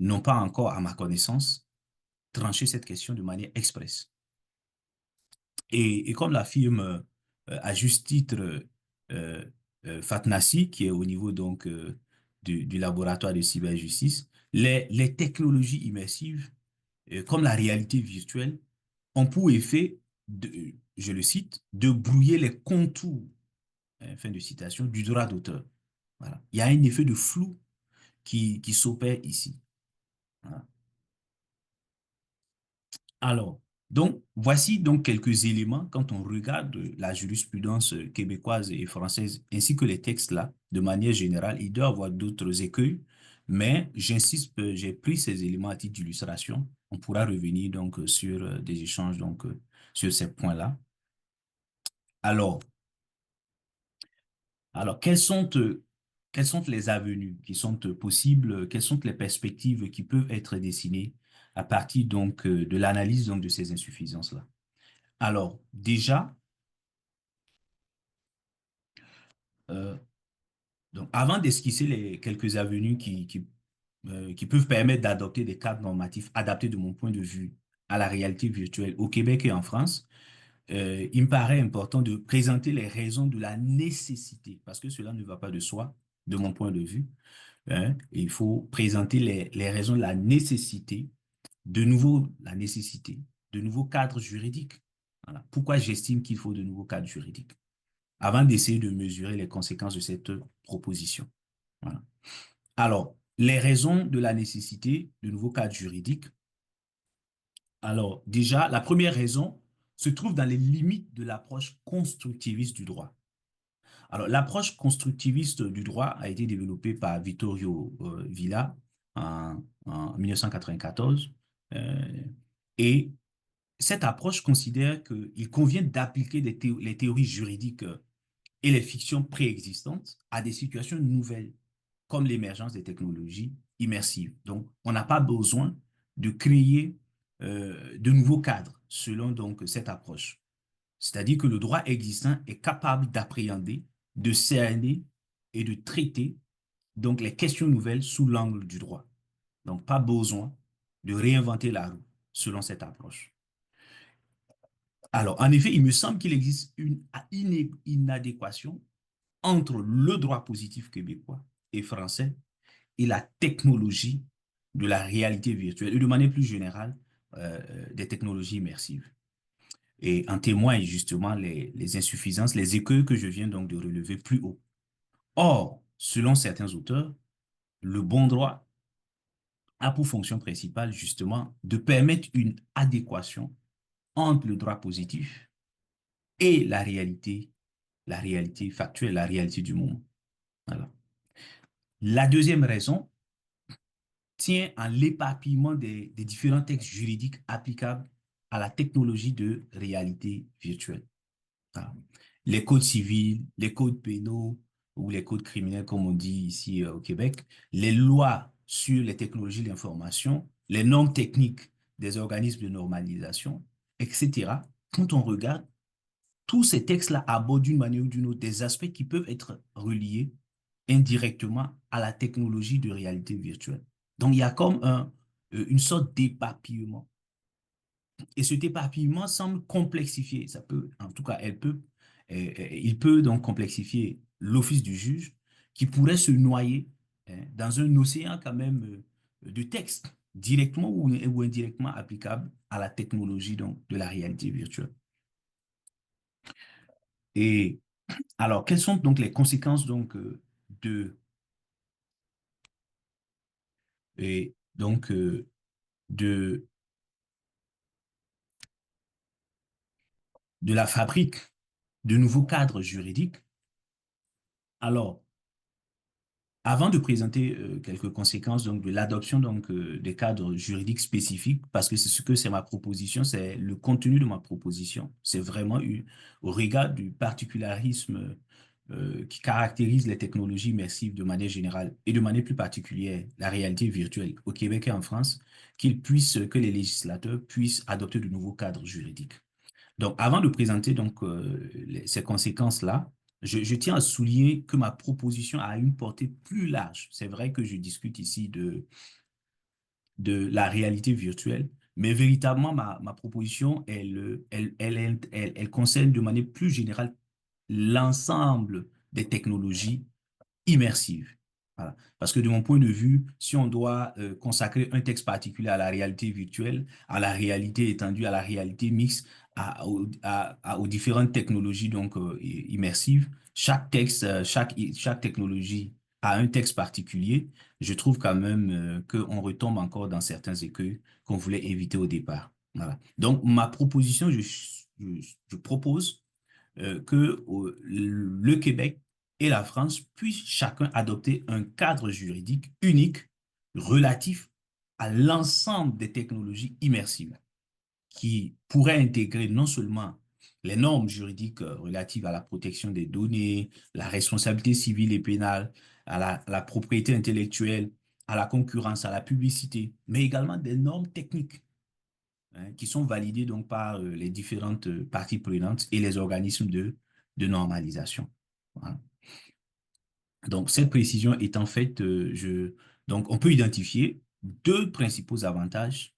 n'ont pas encore, à ma connaissance, tranché cette question de manière expresse. Et comme l'affirme à juste titre euh, Fatnassi, qui est au niveau donc du laboratoire de cyberjustice, les technologies immersives, comme la réalité virtuelle, ont pour effet, je le cite, de brouiller les contours, fin de citation, du droit d'auteur. Voilà. Il y a un effet de flou qui s'opère ici. Voilà. Alors, donc, voici donc quelques éléments quand on regarde la jurisprudence québécoise et française ainsi que les textes là, de manière générale, il doit y avoir d'autres écueils, Mais j'insiste, j'ai pris ces éléments à titre d'illustration. On pourra revenir donc sur des échanges donc sur ces points-là. Alors, alors quelles sont les avenues qui sont possibles, quelles sont les perspectives qui peuvent être dessinées à partir donc de l'analyse donc de ces insuffisances-là? Alors, déjà, euh, donc avant d'esquisser les quelques avenues qui peuvent permettre d'adopter des cadres normatifs adaptés de mon point de vue à la réalité virtuelle au Québec et en France, il me paraît important de présenter les raisons de la nécessité, parce que cela ne va pas de soi, de mon point de vue. Hein. Il faut présenter les raisons de la nécessité, la nécessité de nouveaux cadres juridiques. Voilà. Pourquoi j'estime qu'il faut de nouveaux cadres juridiques? Avant d'essayer de mesurer les conséquences de cette proposition. Voilà. Alors, les raisons de la nécessité de nouveaux cadres juridiques. Alors, déjà, la première raison se trouve dans les limites de l'approche constructiviste du droit. Alors, l'approche constructiviste du droit a été développée par Vittorio Villa en 1994. euh, et cette approche considère qu'il convient d'appliquer les théories juridiques et les fictions préexistantes à des situations nouvelles, comme l'émergence des technologies immersives. Donc, on n'a pas besoin de créer de nouveaux cadres selon donc cette approche. C'est-à-dire que le droit existant est capable d'appréhender, de cerner et de traiter donc les questions nouvelles sous l'angle du droit. Donc, pas besoin de réinventer la roue selon cette approche. Alors, en effet, il me semble qu'il existe une inadéquation entre le droit positif québécois et français et la technologie de la réalité virtuelle et de manière plus générale des technologies immersives. Et en témoignent justement les insuffisances, les écueils que je viens donc de relever plus haut. Or, selon certains auteurs, le bon droit a pour fonction principale justement de permettre une adéquation entre le droit positif et la réalité factuelle, la réalité du monde. Voilà. La deuxième raison tient en l'éparpillement des différents textes juridiques applicables à la technologie de réalité virtuelle. Voilà. Les codes civils, les codes pénaux ou les codes criminels, comme on dit ici au Québec, les lois sur les technologies de l'information, les normes techniques des organismes de normalisation, etc. Quand on regarde, tous ces textes-là abordent d'une manière ou d'une autre des aspects qui peuvent être reliés indirectement à la technologie de réalité virtuelle. Donc, il y a comme une sorte d'éparpillement. Et cet éparpillement semble complexifier, ça peut, en tout cas, il peut donc complexifier l'office du juge qui pourrait se noyer hein, dans un océan quand même de textes directement ou indirectement applicables à la technologie donc, de la réalité virtuelle. Et alors, quelles sont donc les conséquences donc, de, et donc, de, de la fabrique de nouveaux cadres juridiques? Alors, avant de présenter quelques conséquences donc de l'adoption donc des cadres juridiques spécifiques, parce que c'est ce que c'est ma proposition, c'est le contenu de ma proposition, c'est vraiment au regard du particularisme qui caractérise les technologies immersives de manière générale et de manière plus particulière la réalité virtuelle au Québec et en France, que les législateurs puissent adopter de nouveaux cadres juridiques. Donc, avant de présenter donc ces conséquences-là, je tiens à souligner que ma proposition a une portée plus large. C'est vrai que je discute ici de la réalité virtuelle, mais véritablement, ma proposition, elle concerne de manière plus générale l'ensemble des technologies immersive. Voilà. Parce que de mon point de vue, si on doit consacrer un texte particulier à la réalité virtuelle, à la réalité étendue, à la réalité mixte, aux différentes technologies donc immersives, chaque texte, chaque technologie a un texte particulier. Je trouve quand même qu'on retombe encore dans certains écueils qu'on voulait éviter au départ. Voilà. Donc, ma proposition, je propose que le Québec et la France puissent chacun adopter un cadre juridique unique relatif à l'ensemble des technologies immersives qui pourraient intégrer non seulement les normes juridiques relatives à la protection des données, la responsabilité civile et pénale, à la propriété intellectuelle, à la concurrence, à la publicité, mais également des normes techniques qui sont validées donc par les différentes parties prenantes et les organismes de normalisation. Voilà. Donc, cette précision étant faite, donc on peut identifier deux principaux avantages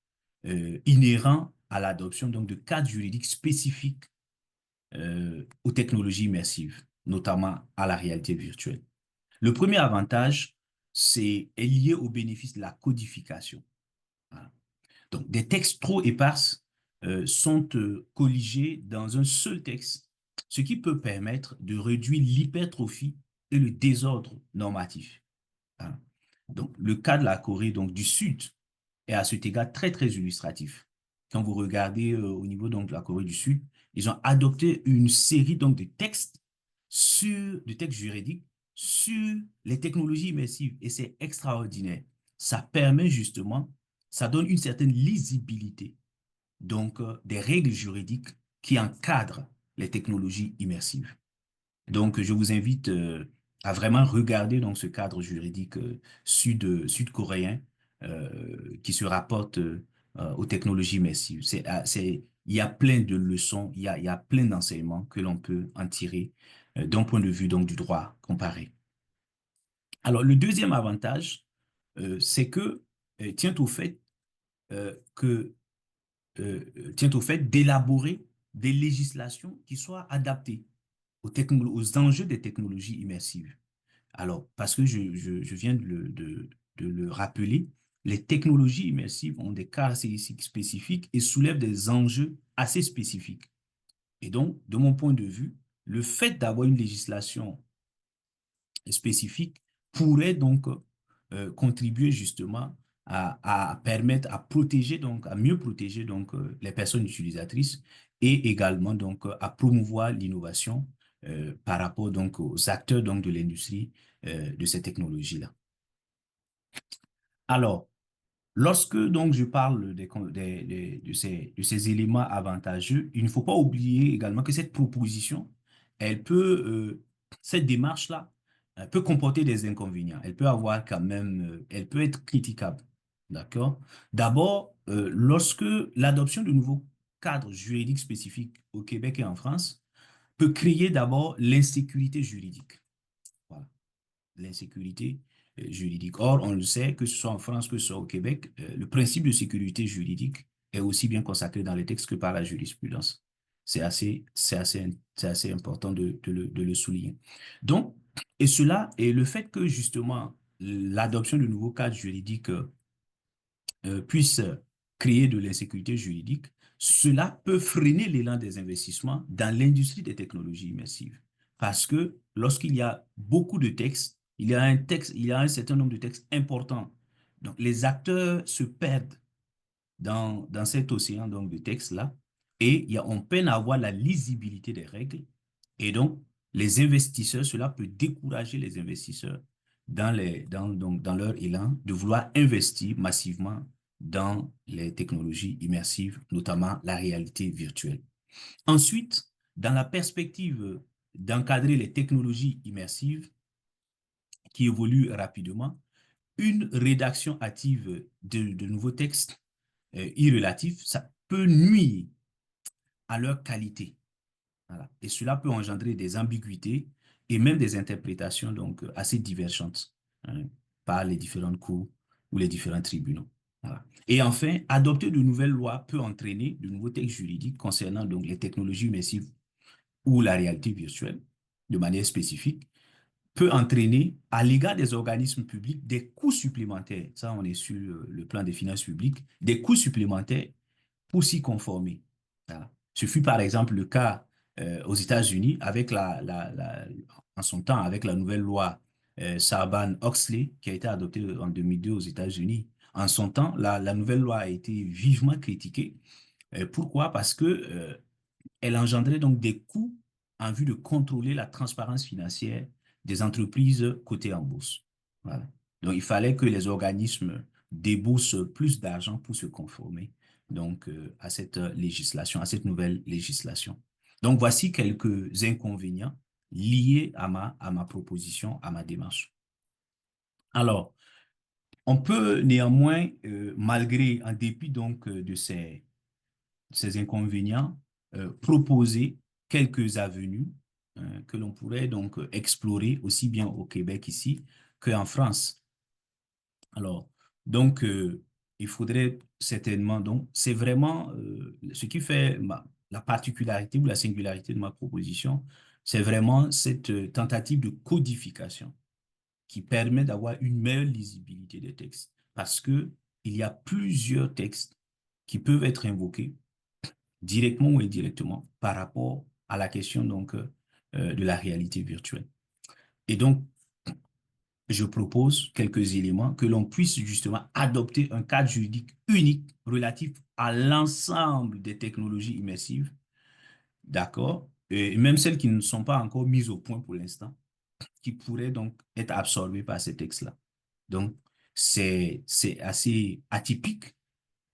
inhérents à l'adoption donc de cadres juridiques spécifiques aux technologies immersives, notamment à la réalité virtuelle. Le premier avantage, est lié au bénéfice de la codification. Voilà. Donc, des textes trop épars sont colligés dans un seul texte, ce qui peut permettre de réduire l'hypertrophie et le désordre normatif. Voilà. Donc, le cas de la Corée donc, du Sud est à cet égard très, très illustratif. Quand vous regardez au niveau donc, de la Corée du Sud, ils ont adopté une série donc, de textes juridiques sur les technologies immersives et c'est extraordinaire. Ça permet justement, ça donne une certaine lisibilité donc des règles juridiques qui encadrent les technologies immersives. Donc, je vous invite à vraiment regarder donc, ce cadre juridique sud-coréen qui se rapporte aux technologies immersives. Il y a plein de leçons, il y a plein d'enseignements que l'on peut en tirer d'un point de vue donc, du droit comparé. Alors, le deuxième avantage, c'est que tient au fait que tient au fait d'élaborer des législations qui soient adaptées aux enjeux des technologies immersives. Alors, parce que je viens de le rappeler, les technologies immersives ont des caractéristiques spécifiques et soulèvent des enjeux assez spécifiques. Et donc, de mon point de vue, le fait d'avoir une législation spécifique pourrait donc contribuer justement à permettre, à protéger donc, à mieux protéger donc les personnes utilisatrices et également donc à promouvoir l'innovation par rapport donc aux acteurs donc de l'industrie de ces technologies-là. Alors, lorsque donc je parle de ces éléments avantageux, il ne faut pas oublier également que cette proposition, elle peut, cette démarche-là, elle peut comporter des inconvénients. Elle peut avoir quand même, elle peut être critiquable. D'accord? D'abord, lorsque l'adoption de nouveaux cadres juridiques spécifiques au Québec et en France peut créer d'abord l'insécurité juridique. Voilà, l'insécurité juridique. Or, on le sait, que ce soit en France, que ce soit au Québec, le principe de sécurité juridique est aussi bien consacré dans les textes que par la jurisprudence. C'est assez important de le souligner. Donc, et cela, et le fait que justement l'adoption de nouveaux cadres juridiques puisse créer de l'insécurité juridique, cela peut freiner l'élan des investissements dans l'industrie des technologies immersives. Parce que lorsqu'il y a beaucoup de textes, il y a un certain nombre de textes importants. Donc, les acteurs se perdent dans cet océan donc, de textes-là et on peine à avoir la lisibilité des règles. Et donc, les investisseurs, cela peut décourager les investisseurs donc, dans leur élan de vouloir investir massivement dans les technologies immersives, notamment la réalité virtuelle. Ensuite, dans la perspective d'encadrer les technologies immersives qui évoluent rapidement, une rédaction hâtive de nouveaux textes irrelatifs, ça peut nuire à leur qualité. Voilà. Et cela peut engendrer des ambiguïtés et même des interprétations donc assez divergentes hein, par les différentes cours ou les différents tribunaux. Voilà. Et enfin, adopter de nouvelles lois peut entraîner de nouveaux textes juridiques concernant donc les technologies immersives ou la réalité virtuelle de manière spécifique peut entraîner à l'égard des organismes publics des coûts supplémentaires. Ça, on est sur le plan des finances publiques, des coûts supplémentaires pour s'y conformer. Voilà. Ce fut par exemple le cas aux États-Unis avec en son temps avec la nouvelle loi Sarbanes-Oxley qui a été adoptée en 2002 aux États-Unis. En son temps, la nouvelle loi a été vivement critiquée. Pourquoi? Parce que elle engendrait donc des coûts en vue de contrôler la transparence financière des entreprises cotées en bourse. Voilà. Donc, il fallait que les organismes déboursent plus d'argent pour se conformer donc à cette législation, à cette nouvelle législation. Donc, voici quelques inconvénients liés à ma proposition, à ma démarche. Alors, on peut néanmoins, malgré, en dépit donc ces inconvénients, proposer quelques avenues que l'on pourrait donc explorer aussi bien au Québec ici qu'en France. Alors, donc, il faudrait certainement, donc, c'est vraiment ce qui fait la particularité ou la singularité de ma proposition, c'est vraiment cette tentative de codification qui permet d'avoir une meilleure lisibilité des textes. Parce que il y a plusieurs textes qui peuvent être invoqués directement ou indirectement par rapport à la question donc de la réalité virtuelle. Et donc, je propose quelques éléments que l'on puisse justement adopter un cadre juridique unique relatif à l'ensemble des technologies immersives, d'accord, et même celles qui ne sont pas encore mises au point pour l'instant, qui pourraient donc être absorbées par ces textes-là. Donc, c'est assez atypique,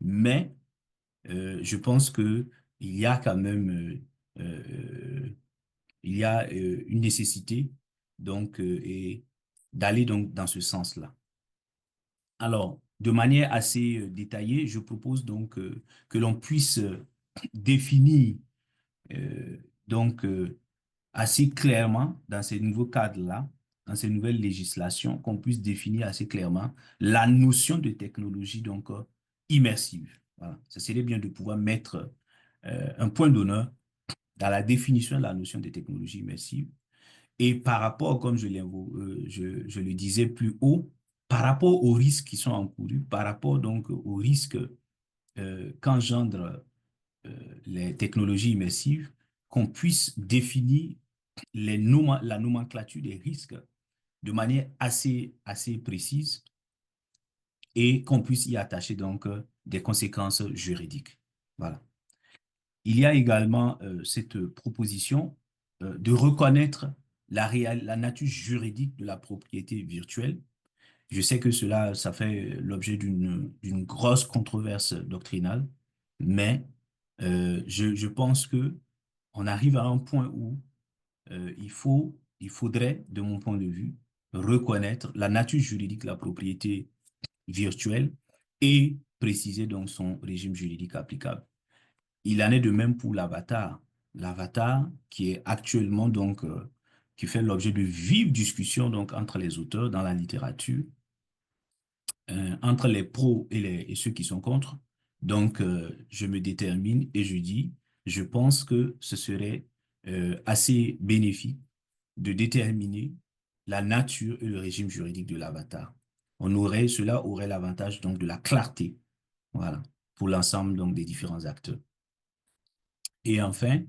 mais je pense que il y a quand même il y a une nécessité donc et d'aller donc dans ce sens-là. Alors, de manière assez détaillée, je propose donc que l'on puisse définir euh, donc assez clairement dans ces nouveaux cadres-là, dans ces nouvelles législations, qu'on puisse définir assez clairement la notion de technologie donc immersive. Voilà. Ça serait bien de pouvoir mettre un point d'honneur dans la définition de la notion de technologie immersive. Et par rapport, comme je le disais plus haut, par rapport aux risques qui sont encourus, par rapport donc aux risques qu'engendrent les technologies immersives, qu'on puisse définir la nomenclature des risques de manière assez précise et qu'on puisse y attacher donc des conséquences juridiques. Voilà. Il y a également cette proposition de reconnaître la nature juridique de la propriété virtuelle. Je sais que cela, ça fait l'objet d'une grosse controverse doctrinale, mais je pense que on arrive à un point où il faudrait, de mon point de vue, reconnaître la nature juridique de la propriété virtuelle et préciser donc son régime juridique applicable. Il en est de même pour l'avatar. L'avatar qui est actuellement donc qui fait l'objet de vives discussions donc entre les auteurs dans la littérature, entre les pros et ceux qui sont contre. Donc je me détermine et je dis, je pense que ce serait assez bénéfique de déterminer la nature et le régime juridique de l'avatar. Cela aurait l'avantage donc de la clarté, voilà, pour l'ensemble donc des différents acteurs. Et enfin,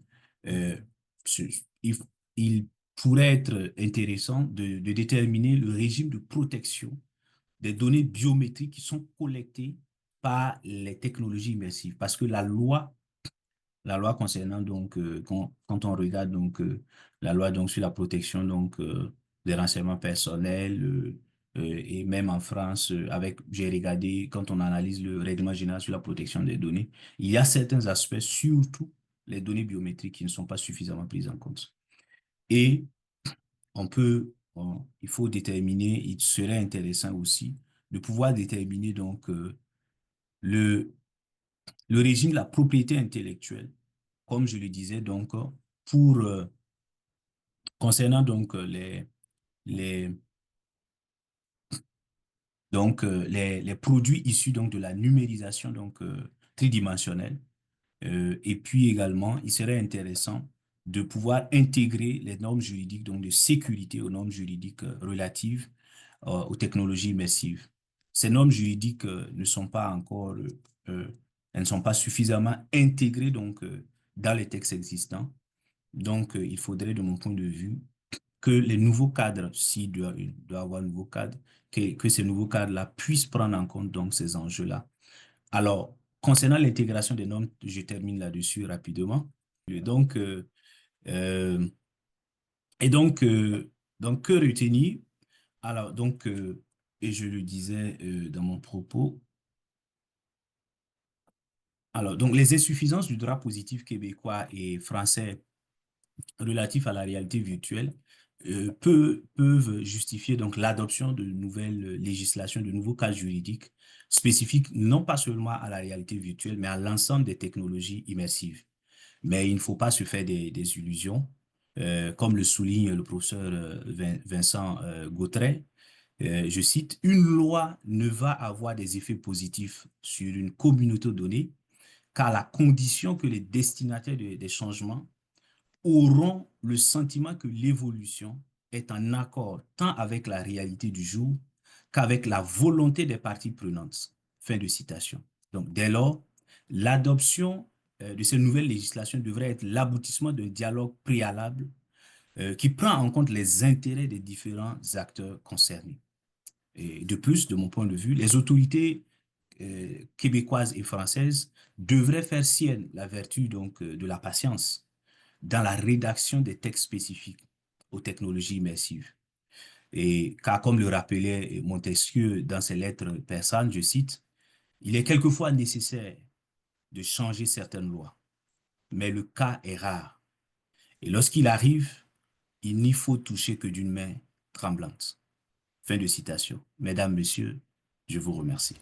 euh, ce- il, il pourrait être intéressant de déterminer le régime de protection des données biométriques qui sont collectées par les technologies immersives. Parce que la loi concernant donc, quand on regarde donc la loi donc sur la protection donc des renseignements personnels et même en France, j'ai regardé quand on analyse le règlement général sur la protection des données, il y a certains aspects, surtout les données biométriques, qui ne sont pas suffisamment prises en compte. Et il faut déterminer, il serait intéressant aussi de pouvoir déterminer donc le, le régime de la propriété intellectuelle, comme je le disais donc, pour concernant donc les, les produits issus donc de la numérisation donc tridimensionnelle. Et puis également, il serait intéressant de pouvoir intégrer les normes juridiques donc de sécurité aux normes juridiques relatives aux technologies immersives. Ces normes juridiques ne sont pas encore, euh, elles ne sont pas suffisamment intégrées donc dans les textes existants. Donc, il faudrait, de mon point de vue, que les nouveaux cadres, il doit y avoir un nouveau cadre, que ces nouveaux cadres-là puissent prendre en compte donc ces enjeux-là. Alors, concernant l'intégration des normes, je termine là-dessus rapidement. Et donc, euh, et donc, donc que retenir? Alors, donc, et je le disais dans mon propos, alors, donc les insuffisances du droit positif québécois et français relatifs à la réalité virtuelle peuvent justifier donc l'adoption de nouvelles législations, de nouveaux cas juridiques spécifiques non pas seulement à la réalité virtuelle, mais à l'ensemble des technologies immersives. Mais il ne faut pas se faire des illusions. Comme le souligne le professeur Vincent Gautret, je cite, une loi ne va avoir des effets positifs sur une communauté donnée qu'à la condition que les destinataires des changements auront le sentiment que l'évolution est en accord tant avec la réalité du jour qu'avec la volonté des parties prenantes. Fin de citation. Donc, dès lors, l'adoption de ces nouvelles législations devrait être l'aboutissement d'un dialogue préalable qui prend en compte les intérêts des différents acteurs concernés. Et de plus, de mon point de vue, les autorités québécoises et françaises devraient faire sienne la vertu donc de la patience dans la rédaction des textes spécifiques aux technologies immersives. Et car, comme le rappelait Montesquieu dans ses lettres persanes, je cite, il est quelquefois nécessaire de changer certaines lois, mais le cas est rare. Et lorsqu'il arrive, il n'y faut toucher que d'une main tremblante. Fin de citation. Mesdames, Messieurs, je vous remercie.